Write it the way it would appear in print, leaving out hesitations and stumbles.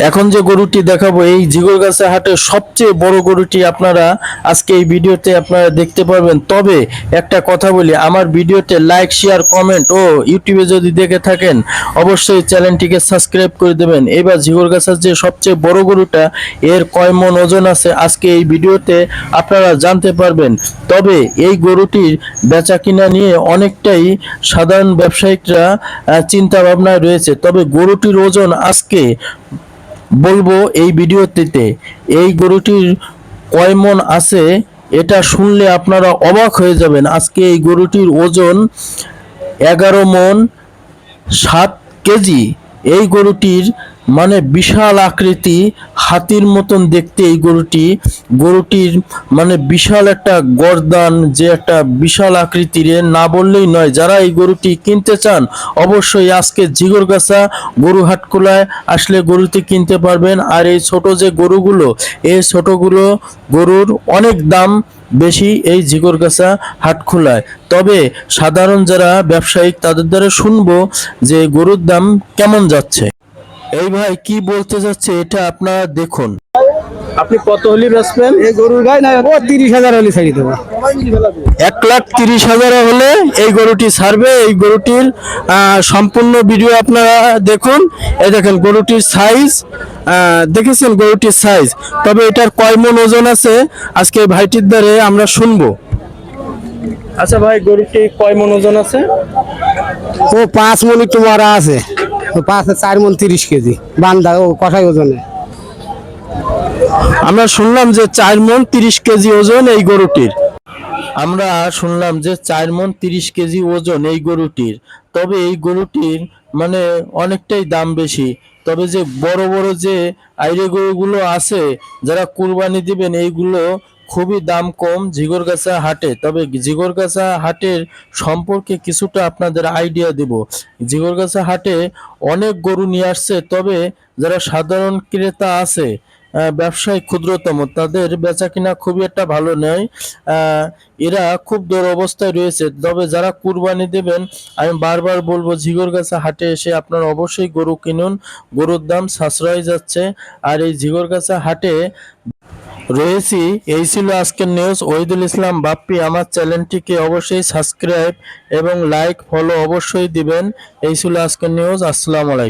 এখন যে গরুটি দেখাবো এই জিগরগাছা হাটের সবচেয়ে বড় গরুটি আপনারা আজকে এই ভিডিওতে আপনারা দেখতে পারবেন। তবে একটা কথা বলি, আমার ভিডিওতে লাইক শেয়ার কমেন্ট ও ইউটিউবে যদি দেখে থাকেন অবশ্যই চ্যানেলটিকে সাবস্ক্রাইব করে দেবেন। এবার জিগরগাছার যে সবচেয়ে বড় গরুটা এর কয় মন ওজন আছে আজকে এই ভিডিওতে আপনারা জানতে পারবেন। তবে এই গরুটির বেচা কিনা নিয়ে অনেকটাই সাধারণ ব্যবসায়িকরা চিন্তা ভাবনায় রয়েছে। তবে গরুটির ওজন আজকে বলবো এই ভিডিওটিতে। এই গরুটির কয় মন আছে এটা শুনলে আপনারা অবাক হয়ে যাবেন। আজকে এই গরুটির ওজন 11 মন 7 কেজি। এই গরুটির মানে বিশাল আকৃতি, হাতির মতন দেখতে এই গরুটির মানে বিশাল একটা গর্দান, যে একটা বিশাল আকৃতির, না বললেই নয়। যারা এই গরুটি কিনতে চান অবশ্যই আজকে জিগরগাছা গরু হাটখোলায় আসলে গরুটি কিনতে পারবেন। আর এই ছোট যে গরুগুলো, এই ছোটগুলো গরুর অনেক দাম বেশি এই জিগরগাছা হাটখোলায়। তবে সাধারণ যারা ব্যবসায়িক তাদের দ্বারা শুনবো যে গরুর দাম কেমন যাচ্ছে। এই ভাই কি বলতে যাচ্ছে এটা আপনারা দেখুন। আপনি কত হলি বেচবেন? এই গরুর গাই না ও 30,000 হলে ছাড়ি দেবো। 1,30,000 হলে এই গরুটি ছাড়বে। এই গরুটির সম্পূর্ণ ভিডিও আপনারা দেখুন। এই দেখেন গরুটির সাইজ, দেখেছেন গরুটির সাইজ। তবে এটার কয় মন ওজন আছে আজকে ভাইটির দ্বারে আমরা শুনবো। আচ্ছা ভাই, গরুটি কয় মন ওজন আছে? ও 5 মন একটু মারা আছে। ও 4 মন 30 কেজি বান্দা ও কষাই ওজনে। আমরা শুনলাম যে 4 মন 30 কেজি ওজন এই গরুটির। আমরা শুনলাম যে 4 মন 30 কেজি ওজন এই গরুটির। তবে এই গরুটির মানে অনেকটাই দাম বেশি। তবে যে বড় বড় যে আইরে গরুগুলো আছে যারা কুরবানি দিবেন, এইগুলো খুবই দাম কম জিগরগাছা হাটে। তবে জিগরগাছা হাটের সম্পর্কে কিছুটা আপনাদের আইডিয়া দেব। জিগরগাছা হাটে অনেক গরু নিয়ে আসছে। তবে যারা সাধারণ ক্রেতা আছে, ব্যবসায়ী ক্ষুদ্রতম, তাদের বেচা কিনা খুবই একটা ভালো নয়। এরা খুব দুরবস্থায় রয়েছে। তবে যারা কুরবানি দেবেন আমি বারবার বলবো জিগরগাছা হাটে এসে আপনারা অবশ্যই গরু কিনুন। গরুর দাম সাশ্রয় যাচ্ছে। আর এই জিগরগাছা হাটে রয়েছি। এই ছিল আজকের নিউজ। ওহিদুল ইসলাম বাপ্পি। আমার চ্যানেলটিকে অবশ্যই সাবস্ক্রাইব এবং লাইক ফলো অবশ্যই দিবেন। এই ছিল আজকের নিউজ। আসসালামু আলাইকুম।